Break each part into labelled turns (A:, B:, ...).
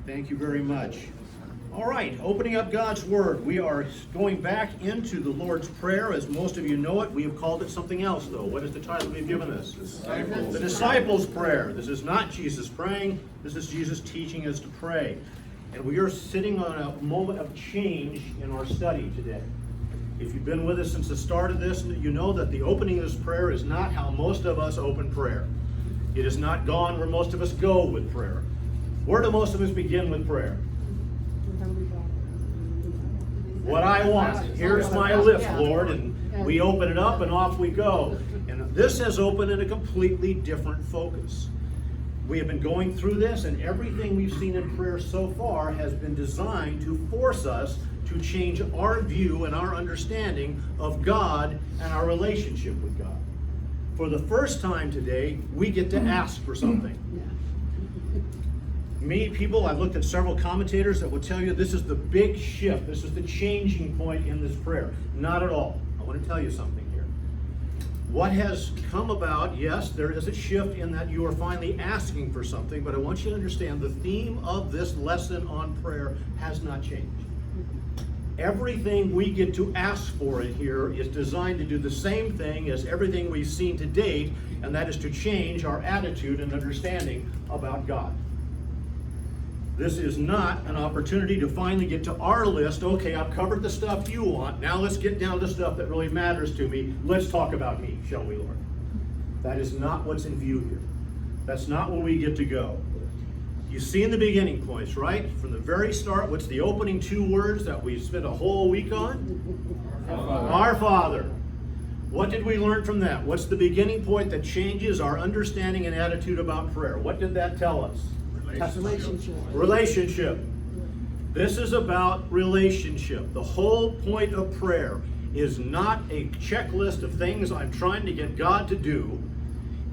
A: Thank you very much. All right, opening up God's Word. We are going back into the Lord's Prayer. As most of you know it, we have called it something else, though. What is the title we've given us? The Disciples' Prayer. This is not Jesus praying. This is Jesus teaching us to pray. And we are sitting on a moment of change in our study today. If you've been with us since the start of this, you know that the opening of this prayer is not how most of us open prayer. It has not gone where most of us go with prayer. Where do most of us begin with prayer? What I want. Here's my list, Lord. And we open it up and off we go. And this has opened in a completely different focus. We have been going through this, and everything we've seen in prayer so far has been designed to force us to change our view and our understanding of God and our relationship with God. For the first time today, we get to ask for something. Many people, I've looked at several commentators that will tell you this is the big shift. This is the changing point in this prayer. Not at all. I want to tell you something here. What has come about, yes, there is a shift in that you are finally asking for something, but I want you to understand the theme of this lesson on prayer has not changed. Everything we get to ask for in here is designed to do the same thing as everything we've seen to date, and that is to change our attitude and understanding about God. This is not an opportunity to finally get to our list. Okay, I've covered the stuff you want. Now let's get down to the stuff that really matters to me. Let's talk about me, shall we, Lord? That is not what's in view here. That's not where we get to go. You see in the beginning points, right? From the very start, what's the opening two words that we spent a whole week on? Our Father. What did we learn from that? What's the beginning point that changes our understanding and attitude about prayer? What did that tell us? Relationship. This is about relationship. The whole point of prayer is not a checklist of things I'm trying to get God to do.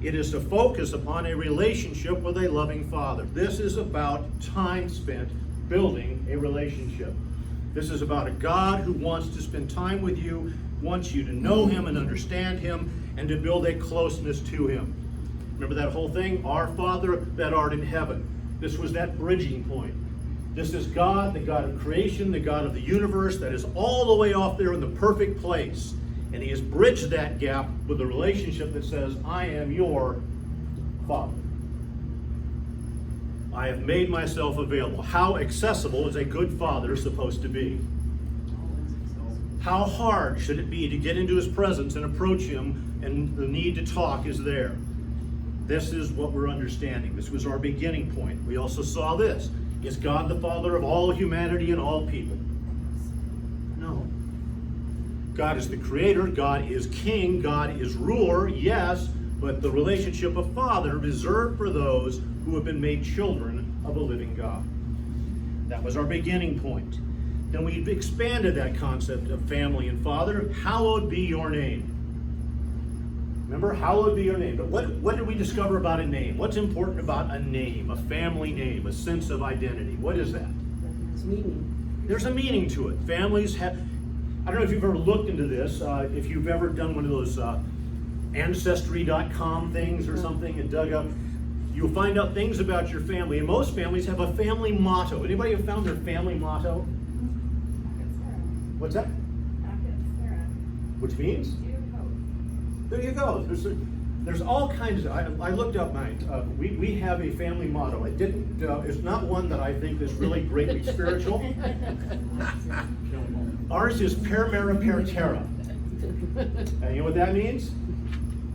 A: It is to focus upon a relationship with a loving Father. This is about time spent building a relationship. This is about a God who wants to spend time with you, wants you to know Him and understand Him, and to build a closeness to Him. Remember that whole thing? Our Father that art in heaven. This was that bridging point. This is God, the God of creation, the God of the universe, that is all the way off there in the perfect place. And He has bridged that gap with a relationship that says, I am your Father. I have made myself available. How accessible is a good father supposed to be? How hard should it be to get into His presence and approach Him, and the need to talk is there? This is what we're understanding. This was our beginning point. We also saw this. Is God the Father of all humanity and all people? No. God is the creator. God is king. God is ruler. Yes, but the relationship of Father reserved for those who have been made children of a living God. That was our beginning point. Then we expanded that concept of family and Father. Hallowed be your name. Remember, hallowed be your name. But what did we discover about a name? What's important about a name, a family name, a sense of identity? What is that?
B: It's meaning.
A: There's a meaning to it. Families have, I don't know if you've ever looked into this, if you've ever done one of those Ancestry.com things or something and dug up, you'll find out things about your family. And most families have a family motto. Anybody have found their family motto? What's that? Which means? There you go. There's all kinds of, I looked up mine. We have a family motto. It's not one that I think is really greatly spiritual. Ours is per mera per terra. And you know what that means?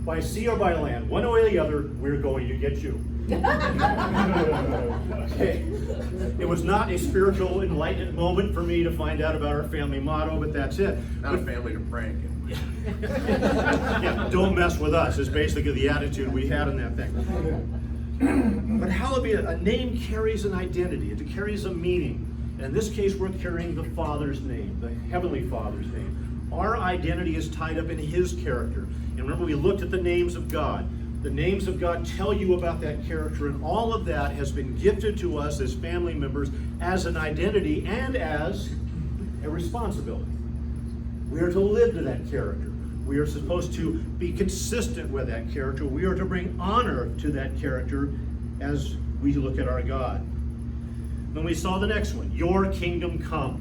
A: By sea or by land, one way or the other, we're going to get you. Okay. It was not a spiritual enlightenment moment for me to find out about our family motto, but that's it.
C: Not a family to prank.
A: Yeah, don't mess with us is basically the attitude we had in that thing. But hallowed be, a name carries an identity. It carries a meaning. And in this case, we're carrying the Father's name, the Heavenly Father's name. Our identity is tied up in His character. And remember, we looked at the names of God. The names of God tell you about that character, and all of that has been gifted to us as family members as an identity and as a responsibility. We are to live to that character. We are supposed to be consistent with that character. We are to bring honor to that character as we look at our God. Then we saw the next one, your kingdom come.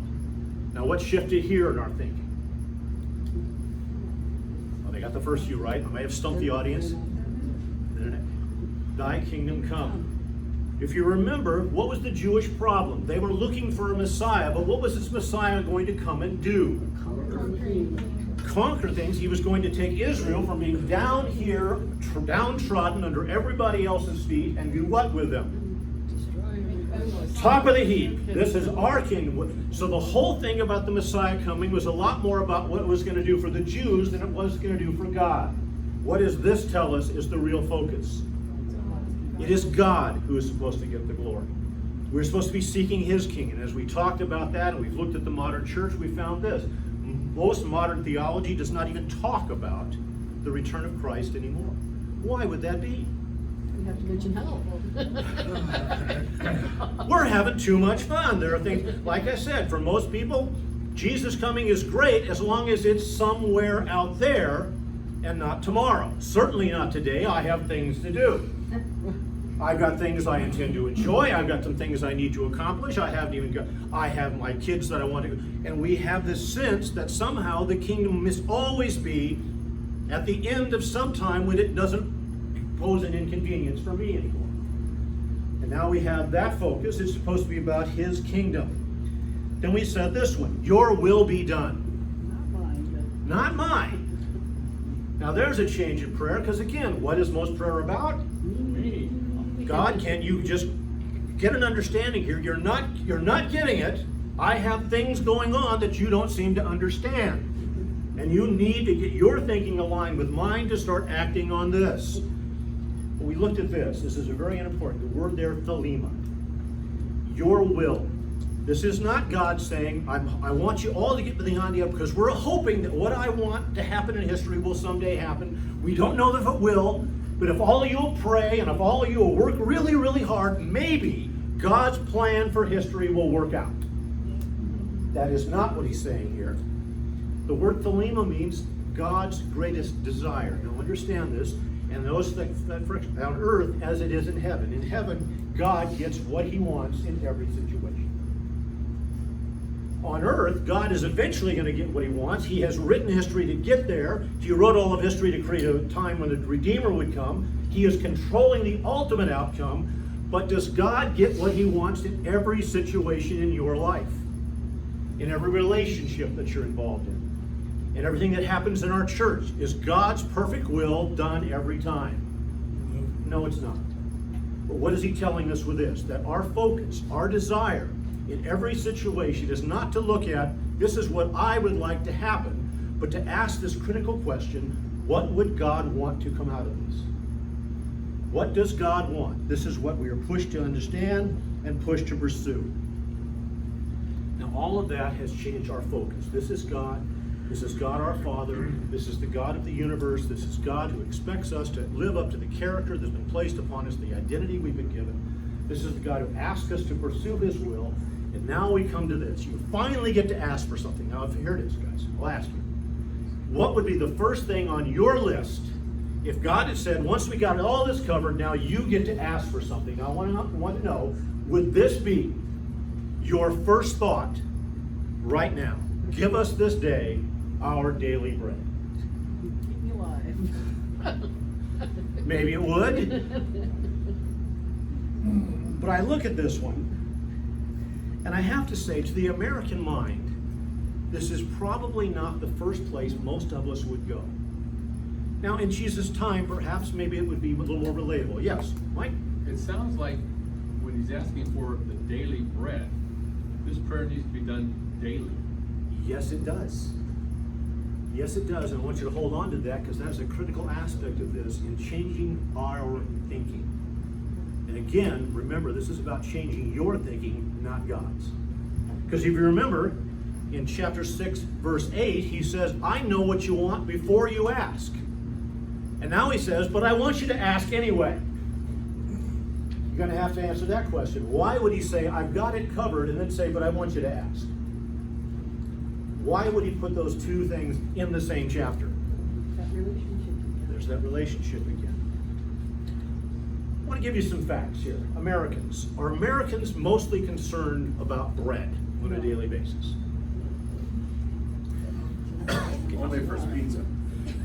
A: Now what shifted here in our thinking? Well, they got the first few right. I may have stumped the audience. Thy kingdom come. If you remember, what was the Jewish problem? They were looking for a Messiah, but what was this Messiah going to come and do? Conquer things. He was going to take Israel from being down here, downtrodden under everybody else's feet, and do what with them? Top of the heap. This is our kingdom. So the whole thing about the Messiah coming was a lot more about what it was going to do for the Jews than it was going to do for God. What does this tell us is the real focus? It is God who is supposed to get the glory. We're supposed to be seeking his king. And as we talked about that, and we've looked at the modern church, we found this. Most modern theology does not even talk about the return of Christ anymore. Why would that be?
B: You have to mention hell.
A: We're having too much fun. There are things, like I said, for most people, Jesus coming is great as long as it's somewhere out there and not tomorrow. Certainly not today. I have things to do. I've got things I intend to enjoy. I've got some things I need to accomplish. I have my kids that I want to, and we have this sense that somehow the kingdom must always be at the end of some time when it doesn't pose an inconvenience for me anymore. And now we have that focus. It's supposed to be about his kingdom. Then we said this one, your will be done. Not mine. Now there's a change in prayer, because again, what is most prayer about? Me. God, can you just get an understanding here? You're not getting it. I have things going on that you don't seem to understand. And you need to get your thinking aligned with mine to start acting on this. We looked at this. This is a very important. The word there, thelema. Your will. This is not God saying, I want you all to get the idea, because we're hoping that what I want to happen in history will someday happen. We don't know if it will, but if all of you will pray and if all of you will work really, really hard, maybe God's plan for history will work out. That is not what he's saying here. The word thelema means God's greatest desire. Now understand this, and those things that on earth as it is in heaven. In heaven, God gets what he wants in every situation. On earth, God is eventually going to get what he wants. He has written history to get there. He wrote all of history to create a time when the Redeemer would come. He is controlling the ultimate outcome. But does God get what he wants in every situation in your life? In every relationship that you're involved in? In everything that happens in our church? Is God's perfect will done every time? No, it's not. But what is he telling us with this? That our focus, our desire, in every situation is not to look at, this is what I would like to happen, but to ask this critical question, what would God want to come out of this? What does God want? This is what we are pushed to understand and pushed to pursue. Now all of that has changed our focus. This is God. This is God our Father. This is the God of the universe. This is God who expects us to live up to the character that's been placed upon us, the identity we've been given. This is the God who asks us to pursue his will. And now we come to this. You finally get to ask for something. Now, here it is, guys. I'll ask you. What would be the first thing on your list if God had said, once we got all this covered, now you get to ask for something? Now, I want to know, would this be your first thought right now? Give us this day our daily bread.
B: Keep me alive.
A: Maybe it would. But I look at this one, and I have to say, to the American mind, this is probably not the first place most of us would go. Now, in Jesus' time, perhaps maybe it would be a little more relatable. Yes, Mike?
C: It sounds like when he's asking for the daily bread, this prayer needs to be done daily.
A: Yes, it does. Yes, it does. And I want you to hold on to that, because that's a critical aspect of this in changing our thinking. And again, remember, this is about changing your thinking, not God's. Because if you remember, in chapter 6, verse 8, he says, I know what you want before you ask. And now he says, but I want you to ask anyway. You're going to have to answer that question. Why would he say, I've got it covered, and then say, but I want you to ask? Why would he put those two things in the same chapter?
B: That relationship.
A: There's that relationship again. want to give you some facts here. Americans. Are Americans mostly concerned about bread on a daily basis?
D: Only for pizza.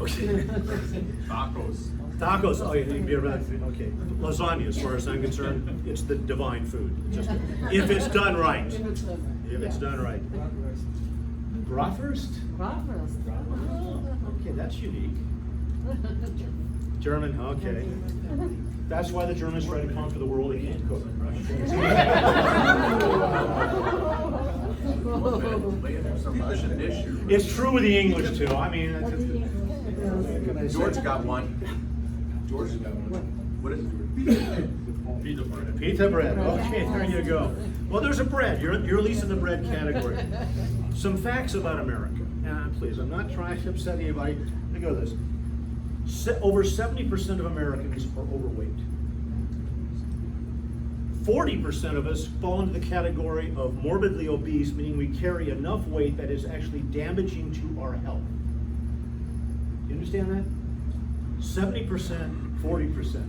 A: Okay.
C: Tacos.
A: Tacos, oh, you'd be around, okay. Lasagna, as far as I'm concerned, it's the divine food. Just, if it's done right.
B: If it's done right.
A: If it's done right. Bratwurst?
B: Bratwurst.
A: Okay, that's unique. German, okay. That's why the Germans try to conquer the world, they can't cook.
D: Some Russian dish here.
A: It's true with the English too, I mean,
D: George got one. George got one. What is it?
C: Pita bread.
A: Pita bread, okay, there you go. Well, there's a bread, you're at least in the bread category. Some facts about America, and please, I'm not trying to upset anybody, let me go to this. Over 70% of Americans are overweight. 40% of us fall into the category of morbidly obese, meaning we carry enough weight that is actually damaging to our health. You understand that? 70%, 40%.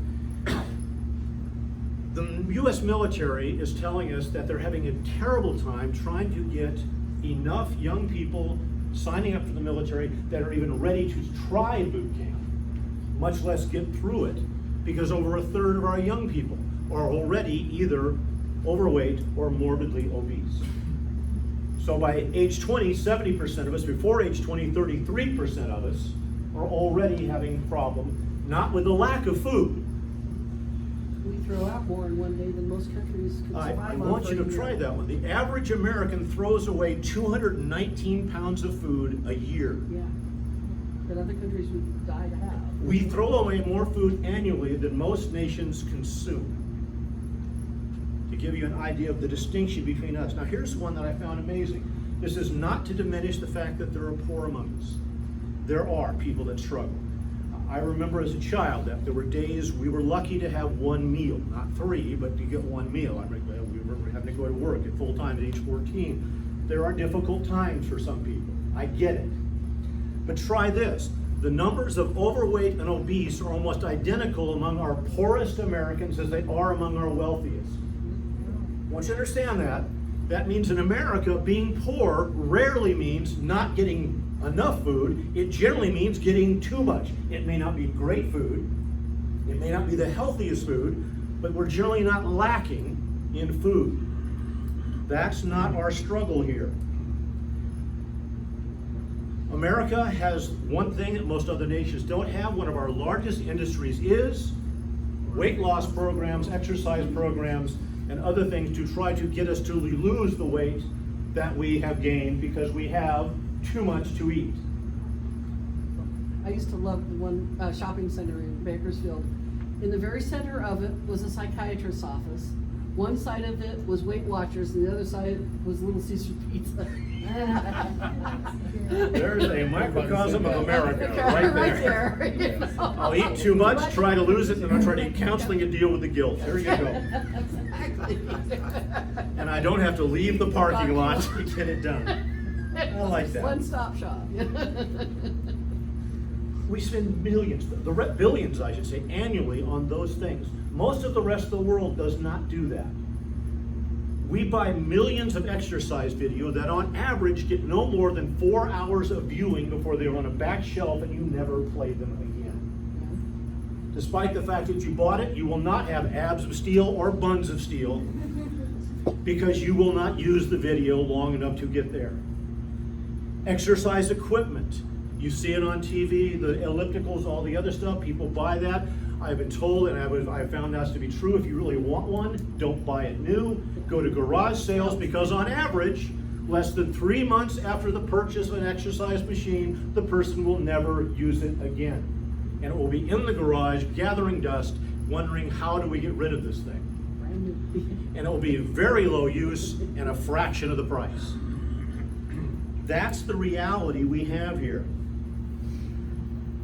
A: The US military is telling us that they're having a terrible time trying to get enough young people signing up for the military that are even ready to try boot camp, much less get through it, because over a third of our young people are already either overweight or morbidly obese. So by age 20, 70% of us, before age 20, 33% of us are already having a problem, not with the lack of food.
B: We throw out more in one day than most countries can survive
A: I
B: on
A: want
B: for
A: you
B: a
A: to
B: year.
A: try that one. The average American throws away 219 pounds of food a year.
B: Yeah, that other countries would die to have.
A: We throw away more food annually than most nations consume. To give you an idea of the distinction between us. Now here's one that I found amazing. This is not to diminish the fact that there are poor among us. There are people that struggle. I remember as a child that there were days we were lucky to have one meal, not three, but to get one meal. We remember having to go to work at full time at age 14. There are difficult times for some people. I get it. But try this. The numbers of overweight and obese are almost identical among our poorest Americans as they are among our wealthiest. Once you understand that, that means in America, being poor rarely means not getting enough food. It generally means getting too much. It may not be great food. It may not be the healthiest food, but we're generally not lacking in food. That's not our struggle here. America has one thing that most other nations don't have. One of our largest industries is weight loss programs, exercise programs, and other things to try to get us to lose the weight that we have gained because we have too much to eat.
B: I used to love the one shopping center in Bakersfield. In the very center of it was a psychiatrist's office. One side of it was Weight Watchers, and the other side was Little Caesar Pizza.
A: There's a microcosm of America right there.
B: Right there.
A: I'll eat too much, try to lose it, and I'll try to get counseling and deal with the guilt. There you go.
B: Exactly.
A: And I don't have to leave the parking lot to get it done. I like that.
B: One-stop shop.
A: We spend billions, I should say, annually on those things. Most of the rest of the world does not do that. We buy millions of exercise video that on average get no more than 4 hours of viewing before they're on a back shelf and you never play them again. Despite the fact that you bought it, you will not have abs of steel or buns of steel because you will not use the video long enough to get there. Exercise equipment. You see it on TV, the ellipticals, all the other stuff, people buy that. I've been told, and I found that to be true, if you really want one, don't buy it new. Go to garage sales because on average, less than 3 months after the purchase of an exercise machine, the person will never use it again. And it will be in the garage gathering dust, wondering how do we get rid of this thing? And it will be very low use and a fraction of the price. That's the reality we have here.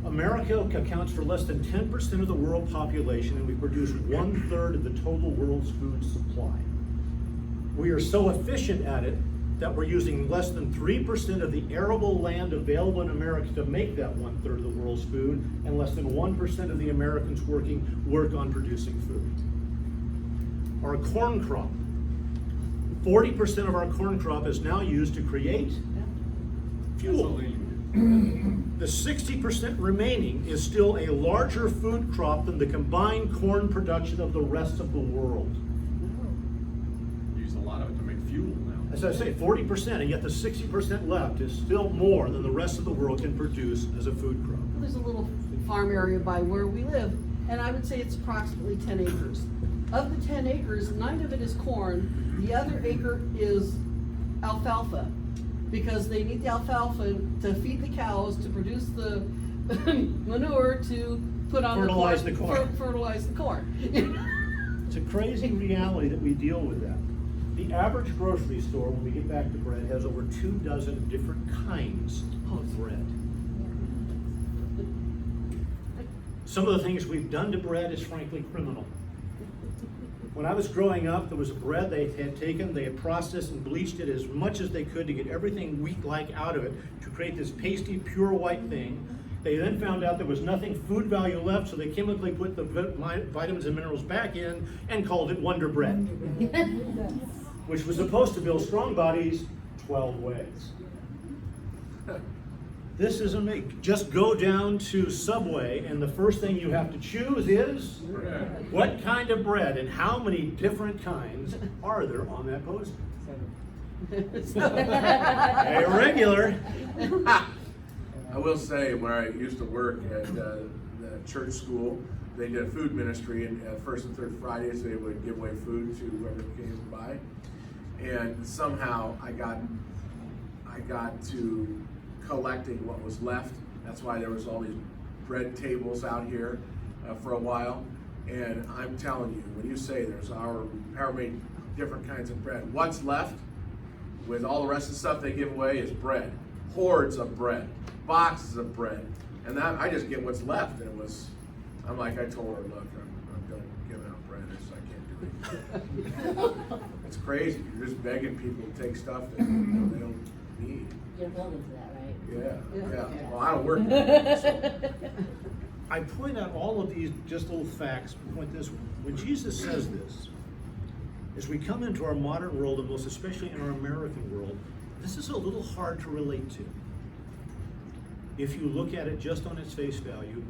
A: America accounts for less than 10% of the world population, and we produce 1/3 of the total world's food supply. We are so efficient at it that we're using less than 3% of the arable land available in America to make that 1/3 of the world's food, and less than 1% of the Americans work on producing food. Our corn crop, 40% of our corn crop is now used to create fuel. The 60% remaining is still a larger food crop than the combined corn production of the rest of the world.
C: Use a lot of it to make fuel now.
A: As I say, 40%, and yet the 60% left is still more than the rest of the world can produce as a food crop.
B: There's a little farm area by where we live, and I would say it's approximately 10 acres. Of the 10 acres, 9 of it is corn, the other acre is alfalfa, because they need the alfalfa to feed the cows, to produce the manure to put on
A: Fertilize the corn.
B: Fertilize the corn.
A: It's a crazy reality that we deal with that. The average grocery store, when we get back to bread, has over 24 different kinds of bread. Some of the things we've done to bread is frankly criminal. When I was growing up, there was a bread they had taken, they had processed and bleached it as much as they could to get everything wheat-like out of it to create this pasty, pure white thing. They then found out there was nothing food value left, so they chemically put the vitamins and minerals back in and called it Wonder Bread, which was supposed to build strong bodies 12 ways. This is amazing. Just go down to Subway, and the first thing you have to choose is
C: Bread.
A: what kind of bread, and how many different kinds are there on that poster? Irregular.
D: I will say, where I used to work at the church school, they did a food ministry, and first and third Fridays they would give away food to whoever came by. And somehow I got to collecting what was left. That's why there was all these bread tables out here for a while. And I'm telling you, when you say there's however many different kinds of bread, what's left with all the rest of the stuff they give away is bread. Hordes of bread, boxes of bread. And that, I just get what's left. And it was, I told her, look, I'm done giving out bread. I can't do it. It's crazy. You're just begging people to take stuff that they don't need.
E: You're building to that, right?
D: Yeah. Well, I don't work there, so.
A: I point out all of these just little facts. Point this one. When Jesus says this, as we come into our modern world, and most especially in our American world, this is a little hard to relate to. If you look at it just on its face value,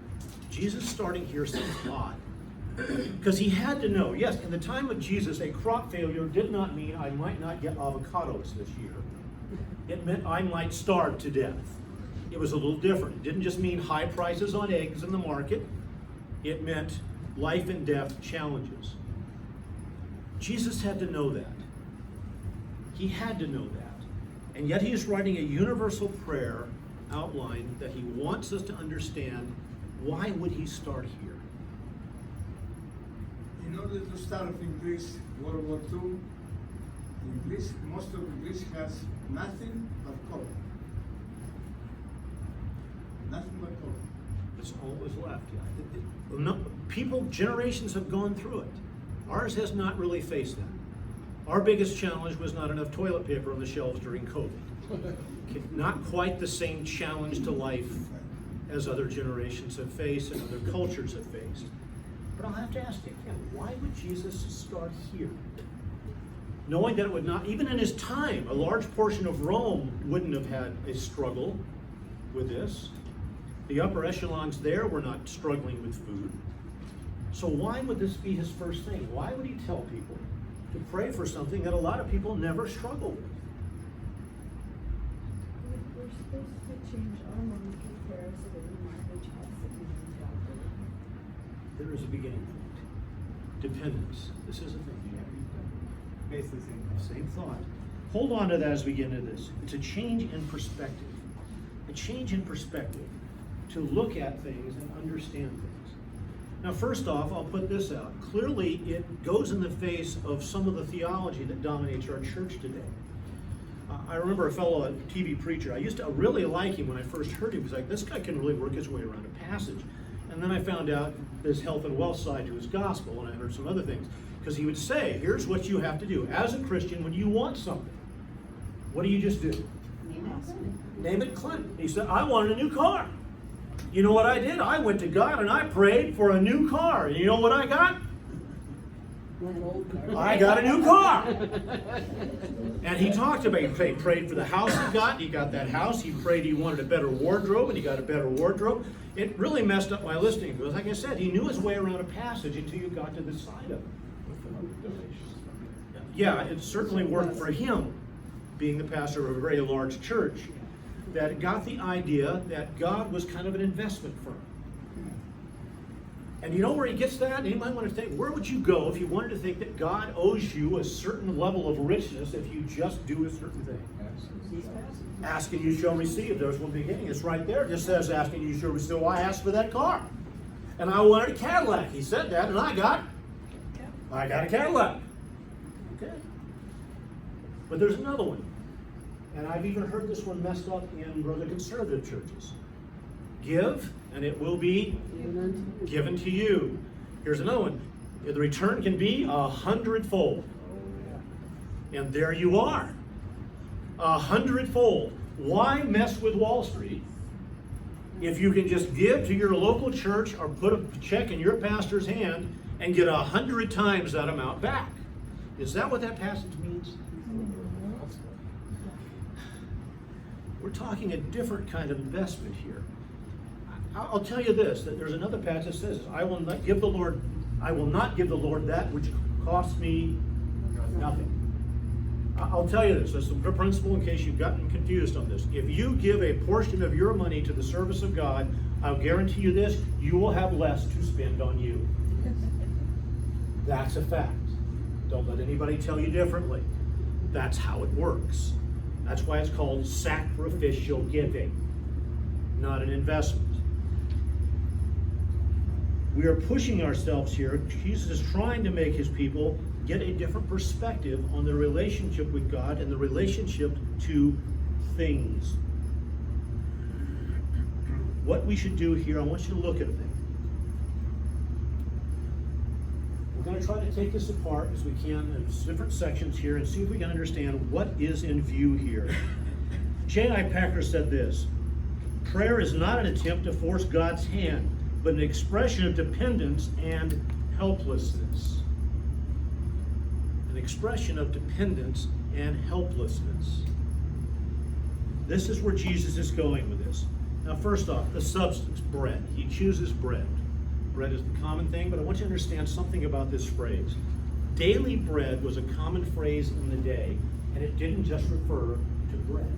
A: Jesus starting here seems odd. Because he had to know, yes, in the time of Jesus, a crop failure did not mean I might not get avocados this year. It meant I might starve to death. It was a little different. It didn't just mean high prices on eggs in the market. It meant life and death challenges. Jesus had to know that. He had to know that. And yet he is writing a universal prayer outline that he wants us to understand. Why would he start here?
F: In order to start in Greece, World War II, in Greece, most of Greece has nothing but coal. Nothing but coal.
A: That's all that was left. No, people, generations have gone through it. Ours has not really faced that. Our biggest challenge was not enough toilet paper on the shelves during COVID. Not quite the same challenge to life as other generations have faced and other cultures have faced. But I'll have to ask you again, why would Jesus start here? Knowing that it would not, even in his time, a large portion of Rome wouldn't have had a struggle with this. The upper echelons there were not struggling with food. So why would this be his first thing? Why would he tell people to pray for something that a lot of people never struggle with?
G: We're supposed to change our mind to prayer so that we might reach us that we need to operate.
A: There is a beginning point. Dependence. This is a thing.
H: Basically
A: Same thought. Hold on to that as we get into this. It's a change in perspective. A change in perspective to look at things and understand things. Now, first off, I'll put this out. Clearly, it goes in the face of some of the theology that dominates our church today. I remember a fellow, a TV preacher. I used to really like him when I first heard him. He was like, this guy can really work his way around a passage. And then I found out there's health and wealth side to his gospel, and I heard some other things. Because he would say, here's what you have to do. As a Christian, when you want something, What do you just do? Name it Clinton. He said, I wanted a new car. You know what I did? I went to God and I prayed for a new car. And you know what I got?
B: An old car.
A: I got a new car. And he talked about, he prayed for the house he got that house. He prayed he wanted a better wardrobe, and he got a better wardrobe. It really messed up my listening, because like I said, he knew his way around a passage until you got to this side of it. Yeah, it certainly worked for him, being the pastor of a very large church, that got the idea that God was kind of an investment firm. And you know where he gets that? And you might want to think, where would you go if you wanted to think that God owes you a certain level of richness if you just do a certain thing? Ask and you shall receive. There's one beginning. It's right there. It just says, ask and you shall receive. Well, I asked for that car. And I wanted a Cadillac. He said that, and I got a Cadillac. Okay. But there's another one. And I've even heard this one messed up in rather conservative churches. Give, and it will be given to you. Here's another one. The return can be 100-fold. And there you are. 100-fold. Why mess with Wall Street if you can just give to your local church or put a check in your pastor's hand and get 100 times that amount back? Is that what that passage means? We're talking a different kind of investment here. I'll tell you this, that there's another passage that says, I will not give the Lord that which costs me nothing. I'll tell you this, as a principle in case you've gotten confused on this. If you give a portion of your money to the service of God, I'll guarantee you this, you will have less to spend on you. That's a fact. Don't let anybody tell you differently. That's how it works. That's why it's called sacrificial giving, not an investment. We are pushing ourselves here. Jesus is trying to make his people get a different perspective on their relationship with God and the relationship to things. What we should do here, I want you to look at a thing. We're going to try to take this apart as we can in different sections here and see if we can understand what is in view here. J.I. Packer said this: prayer is not an attempt to force God's hand, but an expression of dependence and helplessness. An expression of dependence and helplessness. This is where Jesus is going with this. Now, first off, the substance, bread. He chooses bread. Bread is the common thing, but I want you to understand something about this phrase. Daily bread was a common phrase in the day, and it didn't just refer to bread.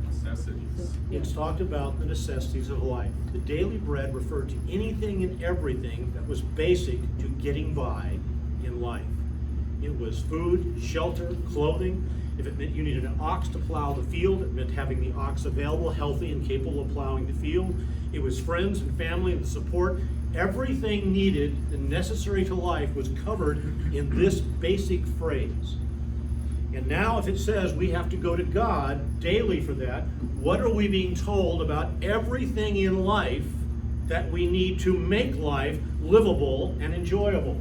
C: Necessities.
A: It's talked about the necessities of life. The daily bread referred to anything and everything that was basic to getting by in life. It was food, shelter, clothing. If it meant you needed an ox to plow the field, it meant having the ox available, healthy, and capable of plowing the field. It was friends and family and support. Everything needed and necessary to life was covered in this basic phrase. And now if it says we have to go to God daily for that, what are we being told about everything in life that we need to make life livable and enjoyable?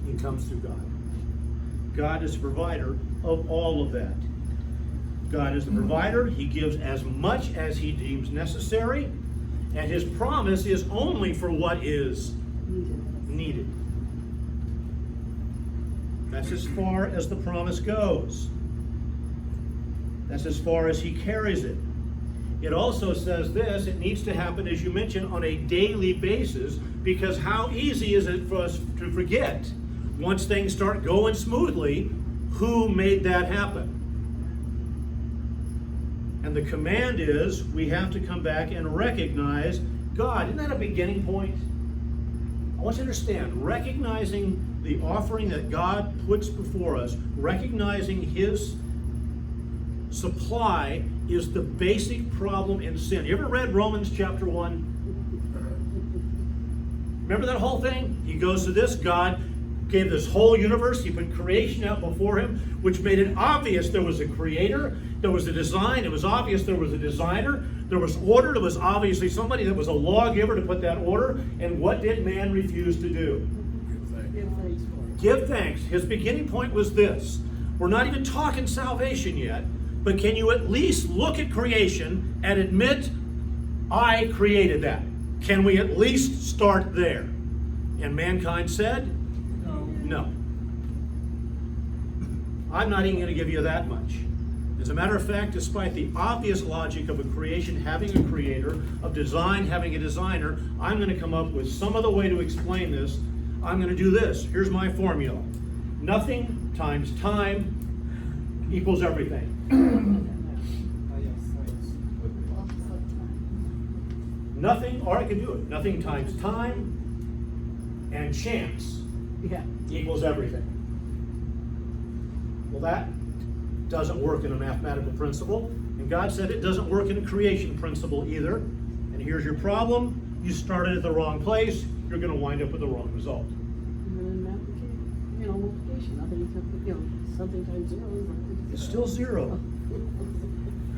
A: It comes through God. God is the provider of all of that. God is the provider. He gives as much as he deems necessary, and his promise is only for what is needed. That's as far as the promise goes. That's as far as he carries it. It also says this: it needs to happen, as you mentioned, on a daily basis, because how easy is it for us to forget once things start going smoothly who made that happen? And the command is we have to come back and recognize God. Isn't that a beginning point? I want you to understand, recognizing the offering that God puts before us, recognizing his supply is the basic problem in sin. You ever read Romans chapter 1? Remember that whole thing? He goes to this: God gave this whole universe. He put creation out before him, which made it obvious there was a creator, there was a design, it was obvious there was a designer, there was order, there was obviously somebody that was a lawgiver to put that order. And what did man refuse to do?
B: Give thanks for it.
A: Give thanks. His beginning point was this. We're not even talking salvation yet, but can you at least look at creation and admit, I created that? Can we at least start there? And mankind said, no. I'm not even going to give you that much. As a matter of fact, despite the obvious logic of a creation having a creator, of design having a designer, I'm going to come up with some other way to explain this. I'm going to do this. Here's my formula. Nothing times time equals everything. Nothing, or I can do it. Nothing times time and chance
B: Yeah.
A: equals everything. Well, that doesn't work in a mathematical principle, and God said it doesn't work in a creation principle either. And here's your problem. You started at the wrong place. You're going to wind up with the wrong result.
B: And then multiplication, nothing, something times 0 is nothing.
A: It's still 0.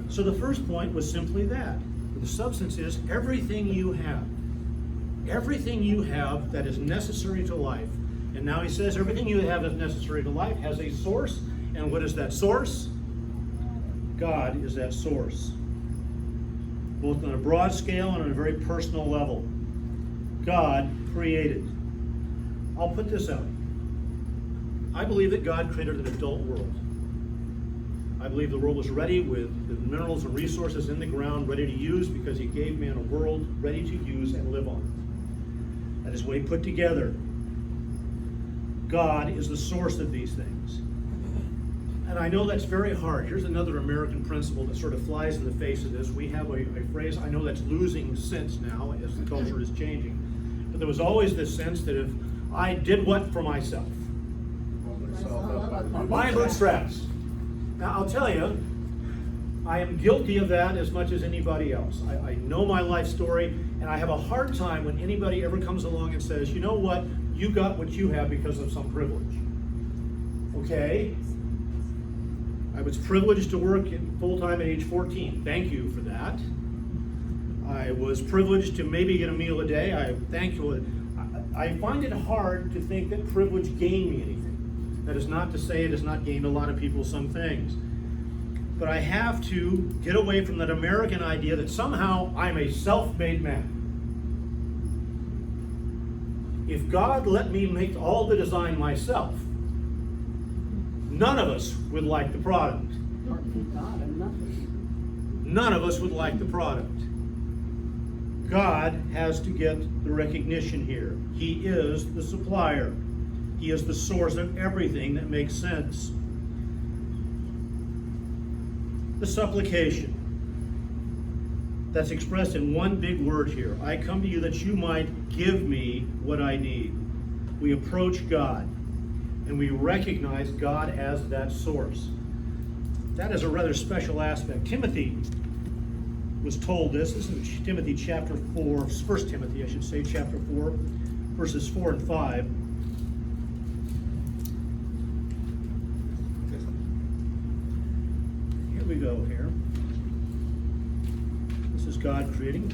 A: So the first point was simply that. The substance is everything you have that is necessary to life. And now he says everything you have that's necessary to life has a source. And what is that source? God is that source. Both on a broad scale and on a very personal level. God created. I'll put this out. I believe that God created an adult world. I believe the world was ready with the minerals and resources in the ground ready to use because he gave man a world ready to use and live on. That is what he put together. God is the source of these things. And I know that's very hard. Here's another American principle that sort of flies in the face of this. We have a phrase, I know that's losing sense now as the culture is changing. But there was always this sense that if I did what for myself? My bootstraps. Now, I'll tell you, I am guilty of that as much as anybody else. I know my life story, and I have a hard time when anybody ever comes along and says, you know what, you got what you have because of some privilege. Okay? I was privileged to work full-time at age 14. Thank you for that. I was privileged to maybe get a meal a day. I thank you. I find it hard to think that privilege gained me anything. That is not to say it has not gained a lot of people some things. But I have to get away from that American idea that somehow I'm a self-made man. If God let me make all the design myself, none of us would like the product.
B: Apart from God, I'm nothing.
A: None of us would like the product. God has to get the recognition here. He is the supplier. He is the source of everything that makes sense. The supplication that's expressed in one big word here. I come to you that you might give me what I need. We approach God and we recognize God as that source. That is a rather special aspect. Timothy was told this. This is Timothy chapter 4, 1 Timothy, I should say, chapter 4, verses 4 and 5. Here we go here. This is God creating.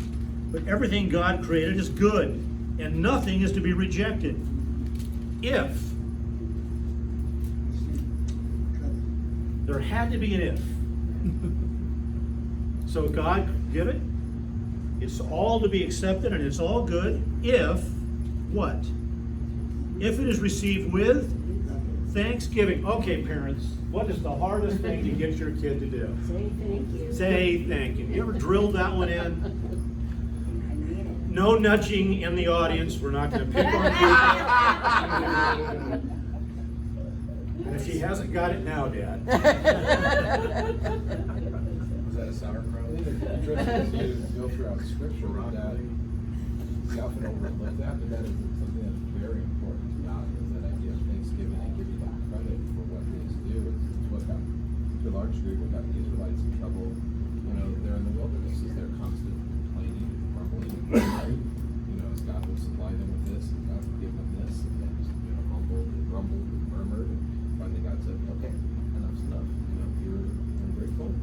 A: But everything God created is good, and nothing is to be rejected. If. There had to be an if. So God give it. It's all to be accepted and it's all good if what? If it is received with thanksgiving. Okay, parents, what is the hardest thing to get your kid to do?
E: Say thank you.
A: Say thank you. You ever drilled that one in?
E: I need it.
A: No nudging in the audience. We're not going to pick on people. And if she hasn't got it now, Dad.
D: Was that a sauerkraut?
I: I think the trick is to go throughout scripture with that. We often overlook that, but that is something that's very important to God, is that idea of thanksgiving and giving God credit for what He is due. It's what got, to a large degree, what got the Israelites in trouble, they're in the wilderness, is their constant complaining, grumbling, right? As God would supply them with this, and God would give them this, and they just, humbled and grumbled and murmured, and finally God said, okay, enough's enough, you're ungrateful.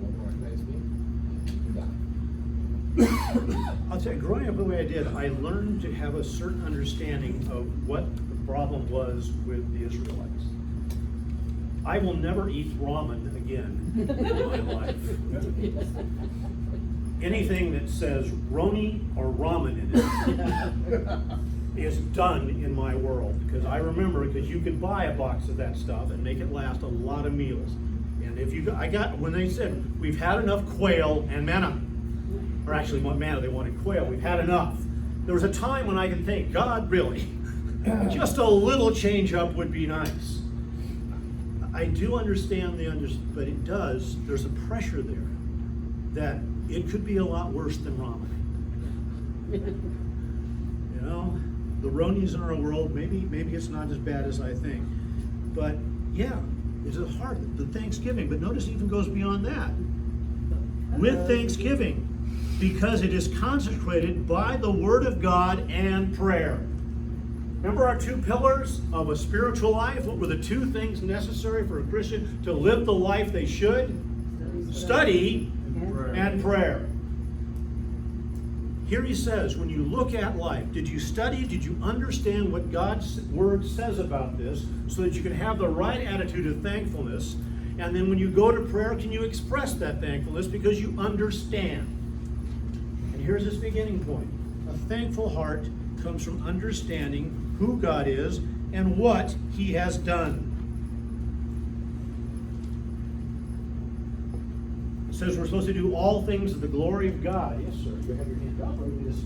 I: Won't recognize me, you're done.
A: I'll tell you, growing up the way I did, I learned to have a certain understanding of what the problem was with the Israelites. I will never eat ramen again in my life. Anything that says Roni or ramen in it is done in my world. Because I remember, because you could buy a box of that stuff and make it last a lot of meals. And if you, when they said, we've had enough quail and manna, or actually what manna, they wanted quail, we've had enough. There was a time when I could think, God, really, just a little change up would be nice. I do understand but it does, there's a pressure there that it could be a lot worse than ramen. You know, the Ronis in our world, maybe it's not as bad as I think. But yeah, it's hard, the Thanksgiving, but notice it even goes beyond that. With Thanksgiving, because it is consecrated by the Word of God and prayer. Remember our two pillars of a spiritual life? What were the two things necessary for a Christian to live the life they should? Study and prayer. Here he says, when you look at life, did you study, did you understand what God's Word says about this so that you can have the right attitude of thankfulness? And then when you go to prayer, can you express that thankfulness because you understand? And here's his beginning point. A thankful heart comes from understanding who God is and what He has done. It says we're supposed to do all things to the glory of God. Yes, sir. You have your hand up, or we just...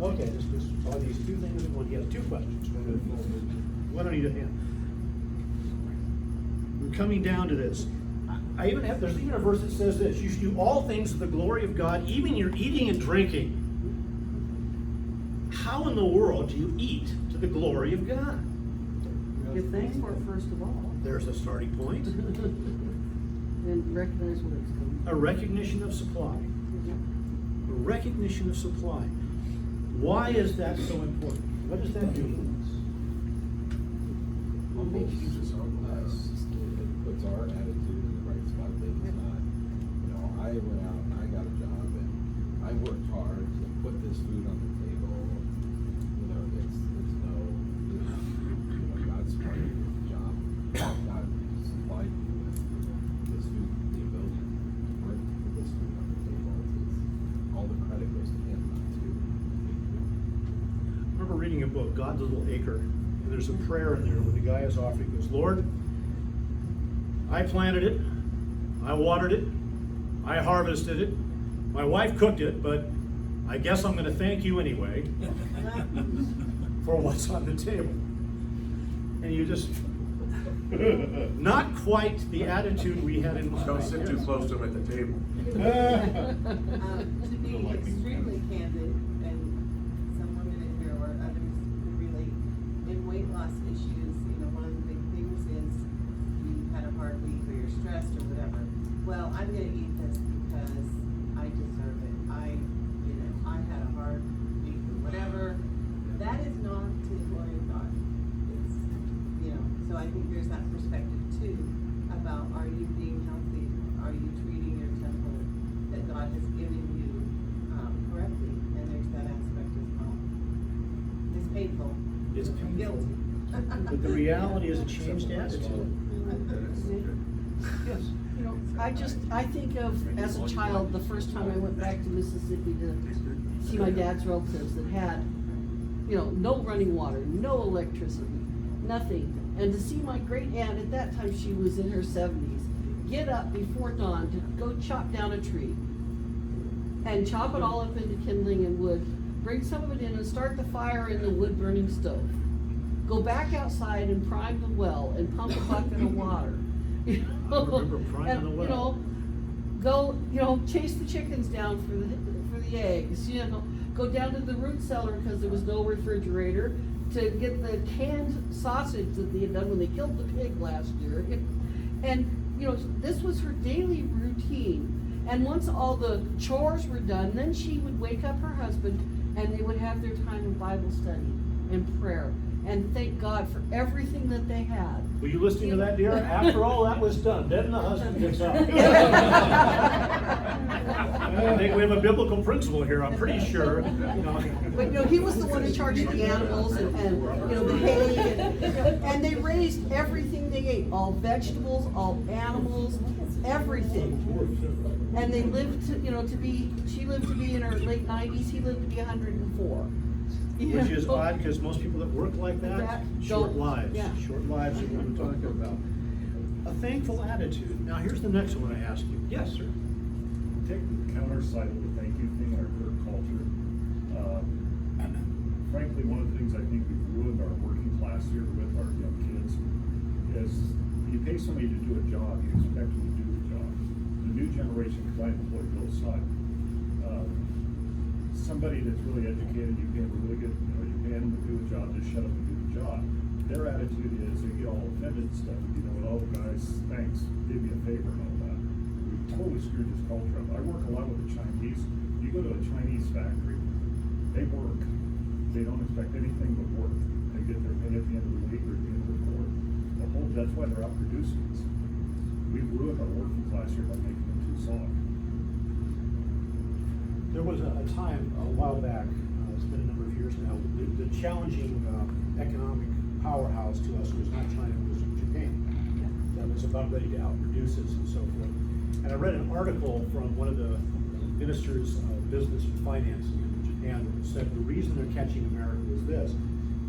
A: Okay, just all these two things in one. He has two questions. Why don't you do a hand? We're coming down to this. There's even a verse that says this: you should do all things to the glory of God, even your eating and drinking. How in the world do you eat to the glory of God?
B: Give thanks for it first of all.
A: There's a starting point.
B: And recognize what it's coming.
A: A recognition of supply. A recognition of supply. Why is that so important? What does that do for us?
I: Humble keeps us. It puts our attitude in the right spot. That it's not, you know, I went out and I got a job and I worked hard to put this food on the table. You know, it's no, you know, God's part of your job. God supplied you with this food, the ability to work to put this food on the table. It's all the credit goes to Him, not to you.
A: I remember reading a book, God's Little Acre, and there's a prayer in there where the guy is offering, he goes, Lord, I planted it, I watered it, I harvested it, my wife cooked it, but I guess I'm going to thank you anyway for what's on the table. And you just, not quite the attitude we had in mind.
D: Don't sit too close to them at the table.
J: To be extremely candid, and some women in here or others could relate, in weight loss issues, you know, one of the big things is you had a hard week or you're stressed or whatever. Well, I'm gonna eat this because I deserve it. I had a hard week or whatever. That is not to the glory of God. It's, you know, so I think there's that perspective too about, are you being healthy? Are you treating your temple that God has given you correctly? And there's that aspect as well. It's painful.
A: It's
J: I'm
A: painful.
J: guilty.
A: But the reality is a changed attitude. Yes.
B: You know, I think of, as a child, the first time I went back to Mississippi to see my dad's relatives that had, you know, no running water, no electricity, nothing. And to see my great aunt, at that time she was in her 70s, get up before dawn to go chop down a tree and chop it all up into kindling and wood, bring some of it in and start the fire in the wood burning stove. Go back outside and prime the well and pump a bucket of water. You know?
A: I remember priming the well.
B: You know, go, you know, chase the chickens down for the eggs, you know, go down to the root cellar because there was no refrigerator to get the canned sausage that they had done when they killed the pig last year. And, you know, this was her daily routine. And once all the chores were done, then she would wake up her husband and they would have their time of Bible study and prayer. and thank God for everything that they had.
A: Were you listening to that, dear? After all that was done, then the husband gets up. I think we have a biblical principle here, I'm pretty sure, you know.
B: But, he was the one in charge of the animals and the hay, and they raised everything they ate, all vegetables, all animals, everything. And they lived she lived to be in her late 90s, he lived to be 104.
A: Which is odd, because most people that work like that, short
B: don't-
A: lives.
B: yeah.
A: Short lives is what we're talking about. A thankful attitude. Now, here's the next one I ask you. Yes, sir.
K: Take the counter side of the thank you thing, our culture. Frankly, one of the things I think we've ruined our working class here with our young kids is you pay somebody to do a job, you expect them to do the job. The new generation, because I employ both sides, somebody that's really educated, you pay them really good, you pay them to do the job, just shut up and do the job. Their attitude is they get all offended and stuff, oh guys, thanks, did me a favor and all that. We've totally screwed this culture up. I work a lot with the Chinese. You go to a Chinese factory, they work. They don't expect anything but work. They get their pay at the end of the week or at the end of the quarter. That's why they're out producing us. We've ruined our working class here by making them too soft.
A: There was a time a while back, it's been a number of years now, the challenging economic powerhouse to us was not China, it was Japan. That was about ready to outproduce us and so forth. And I read an article from one of the ministers of business and finance in Japan that said the reason they're catching America is this.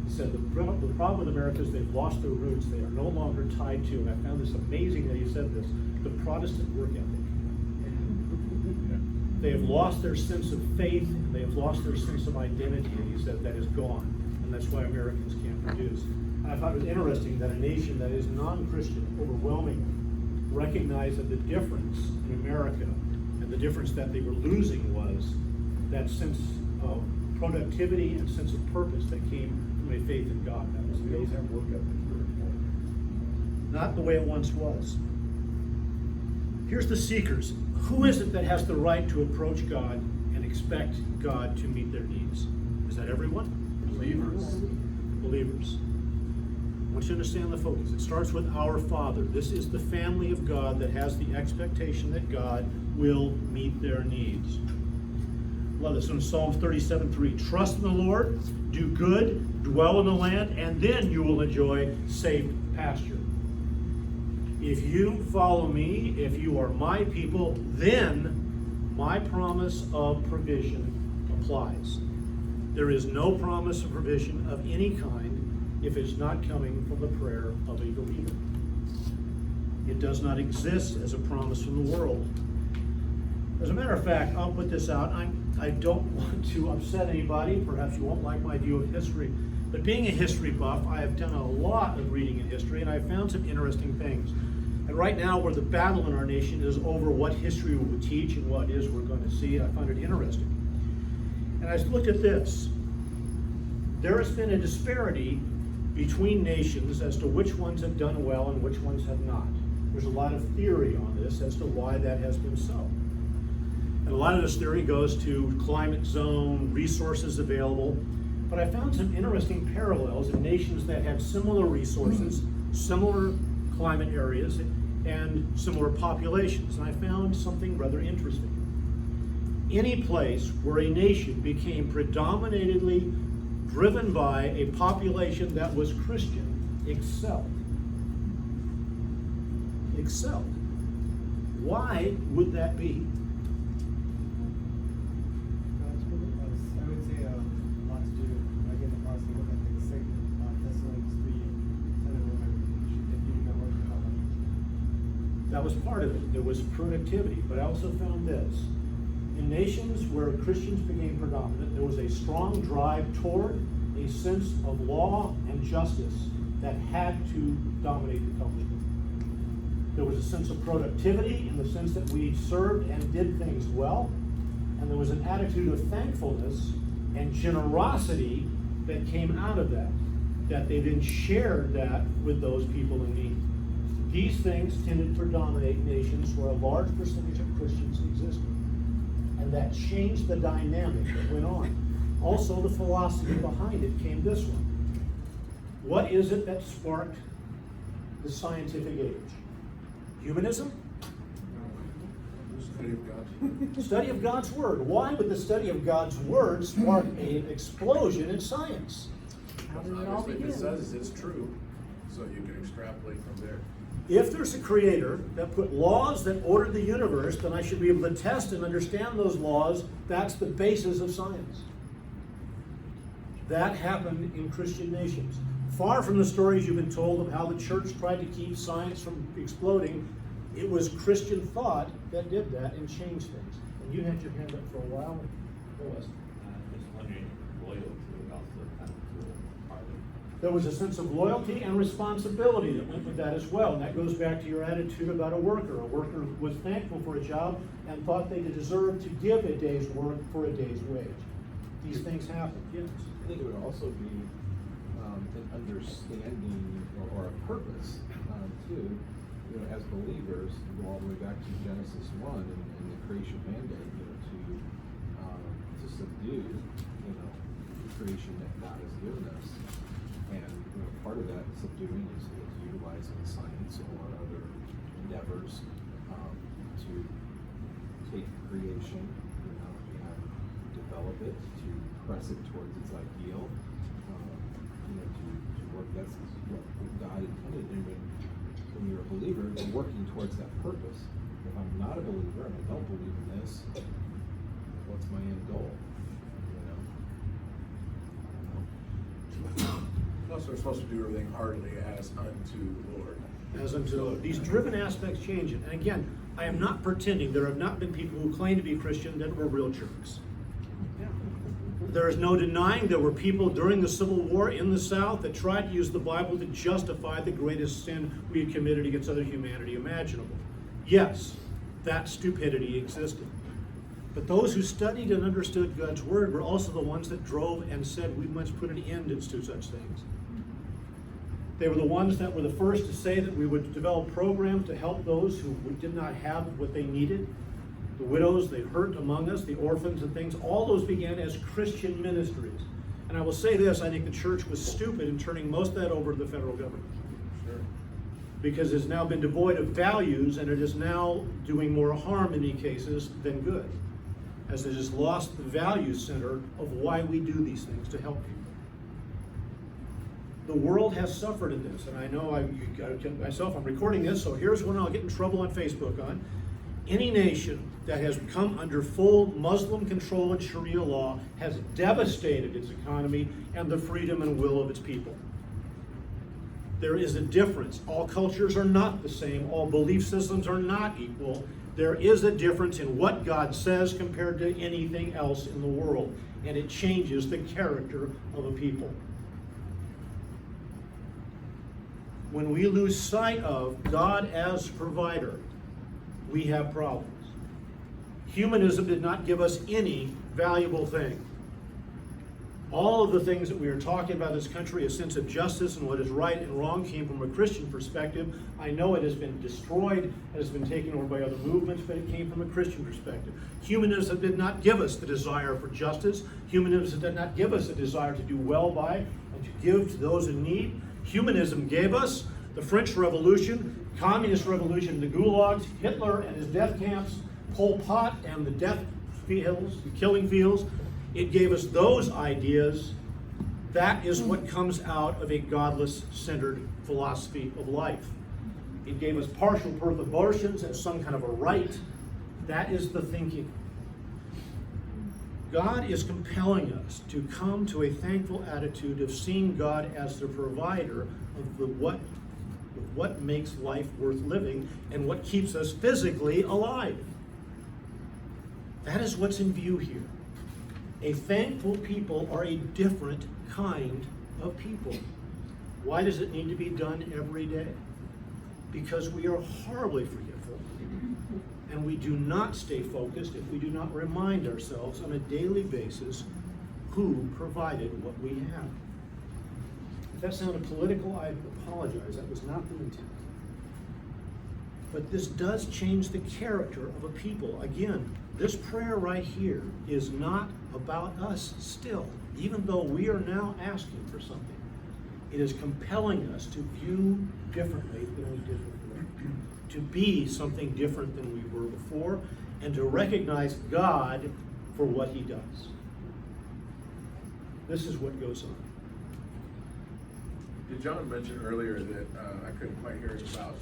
A: He said the problem with America is they've lost their roots. They are no longer tied to, and I found this amazing that he said this, the Protestant work ethic. They have lost their sense of faith, and they have lost their sense of identity, and he said that is gone, and that's why Americans can't produce. And I thought it was interesting that a nation that is non-Christian overwhelmingly recognized that the difference in America and the difference that they were losing was that sense of productivity and sense of purpose that came from a faith in God. That was
K: We always
A: amazing.
K: have work ethic here at home.
A: Not the way it once was. Here's the seekers. Who is it that has the right to approach God and expect God to meet their needs? Is that everyone?
C: Believers.
A: Believers. I want you to understand the focus. It starts with our Father. This is the family of God that has the expectation that God will meet their needs. Love this one, Psalms 37:3. Trust in the Lord, do good, dwell in the land, and then you will enjoy safe pasture. If you follow me, if you are my people, then my promise of provision applies. There is no promise of provision of any kind if it's not coming from the prayer of a believer. It does not exist as a promise from the world. As a matter of fact, I'll put this out. I don't want to upset anybody. Perhaps you won't like my view of history. But being a history buff, I have done a lot of reading in history, and I found some interesting things. And right now, where the battle in our nation is over what history we would teach and what is we're going to see, I find it interesting. And I looked at this. There has been a disparity between nations as to which ones have done well and which ones have not. There's a lot of theory on this as to why that has been so. And a lot of this theory goes to climate zone, resources available. But I found some interesting parallels in nations that had similar resources, similar climate areas, and similar populations. And I found something rather interesting. Any place where a nation became predominantly driven by a population that was Christian excelled. Excelled. Why would that be?
H: I would say a lot to do, again, the process of like the second Thessalonians 3, 10 and 11, if you do not work it out.
A: That was part of it. There was productivity, but I also found this. In nations where Christians became predominant, there was a strong drive toward a sense of law and justice that had to dominate the culture. There was a sense of productivity in the sense that we served and did things well, and there was an attitude of thankfulness and generosity that came out of that they then shared that with those people in need. These things tended to predominate nations where a large percentage of Christians existed. And that changed the dynamic that went on. Also, the philosophy behind it came this one. What is it that sparked the scientific age? Humanism?
D: Study of God.
A: Study of God's Word. Why would the study of God's Word spark an explosion in science?
B: How did it all
D: Obviously, if
B: begin?
D: it says it's true, so you can extrapolate from there.
A: If there's a creator that put laws that ordered the universe, then I should be able to test and understand those laws. That's the basis of science. That happened in Christian nations. Far from the stories you've been told of how the church tried to keep science from exploding, it was Christian thought that did that and changed things. And you had your hand up for a while.
L: Just wondering, loyalty also kind of part of it.
A: There was a sense of loyalty and responsibility that went with that as well. And that goes back to your attitude about a worker. A worker was thankful for a job and thought they deserved to give a day's work for a day's wage. These things happen, yes.
I: I think it would also be an understanding or a purpose too. You know, as believers, you go all the way back to Genesis 1 and the creation mandate, you know, to subdue, you know, the creation that God has given us. And you know, part of that subduing is utilizing science or other endeavors to take creation, you know, and develop it, to press it towards its ideal, you know, to work. That's what God intended. And when you're a believer, you're working towards that purpose. If I'm not a believer and I don't believe in this, what's my end goal? You know?
D: Also, we're supposed to do everything heartily as unto the Lord.
A: As until these driven aspects change it. And again, I am not pretending there have not been people who claim to be Christian that were real jerks. There is no denying there were people during the Civil War in the South that tried to use the Bible to justify the greatest sin we had committed against other humanity imaginable. Yes, that stupidity existed. But those who studied and understood God's Word were also the ones that drove and said we must put an end to such things. They were the ones that were the first to say that we would develop programs to help those who did not have what they needed. The widows, the hurt among us, the orphans and things, all those began as Christian ministries. And I will say this, I think the church was stupid in turning most of that over to the federal government.
D: Sure.
A: Because it's now been devoid of values and it is now doing more harm in many cases than good. As it has lost the value center of why we do these things, to help people. The world has suffered in this, and I know I'm recording this, so here's one I'll get in trouble on Facebook on. Any nation that has come under full Muslim control and Sharia law has devastated its economy and the freedom and will of its people. There is a difference. All cultures are not the same. All belief systems are not equal. There is a difference in what God says compared to anything else in the world, and it changes the character of a people. When we lose sight of God as provider, we have problems. Humanism did not give us any valuable thing. All of the things that we are talking about in this country, a sense of justice and what is right and wrong, came from a Christian perspective. I know it has been destroyed, it has been taken over by other movements, but it came from a Christian perspective. Humanism did not give us the desire for justice. Humanism did not give us a desire to do well by and to give to those in need. Humanism gave us the French Revolution, Communist Revolution, the gulags, Hitler and his death camps, Pol Pot and the death fields, the killing fields. It gave us those ideas. That is what comes out of a godless-centered philosophy of life. It gave us partial birth abortions as some kind of a right. That is the thinking. God is compelling us to come to a thankful attitude of seeing God as the provider of what makes life worth living and what keeps us physically alive. That is what's in view here. A thankful people are a different kind of people. Why does it need to be done every day? Because we are horribly forgetful, and we do not stay focused if we do not remind ourselves on a daily basis who provided what we have. If that sounded political, I apologize. That was not the intent. But this does change the character of a people. Again, this prayer right here is not about us still, even though we are now asking for something. It is compelling us to view differently than we did before, to be something different than we were before, and to recognize God for what He does. This is what goes on.
D: Did John mention earlier that, I couldn't quite hear it about,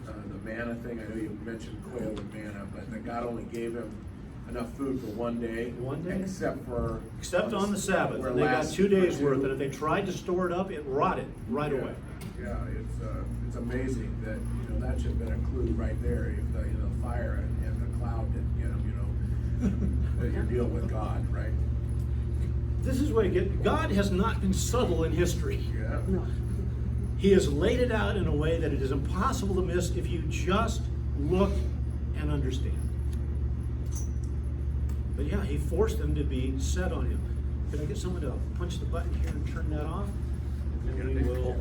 D: the manna thing? I know you mentioned quail and manna, but that God only gave him enough food for one day.
A: One day?
D: Except
A: On the Sabbath,
D: where
A: and they got
D: last
A: 2 days
D: two-
A: worth, and if they tried to store it up, it rotted right
D: Yeah.
A: away.
D: Yeah, it's amazing that, that should have been a clue right there, if the, fire and the cloud didn't get him, that you're dealing with God, right?
A: This is what God has not been subtle in history.
D: Yeah.
B: No.
A: He has laid it out in a way that it is impossible to miss if you just look and understand. But yeah, He forced them to be set on Him. Could I get someone to punch the button here and turn that off? And we will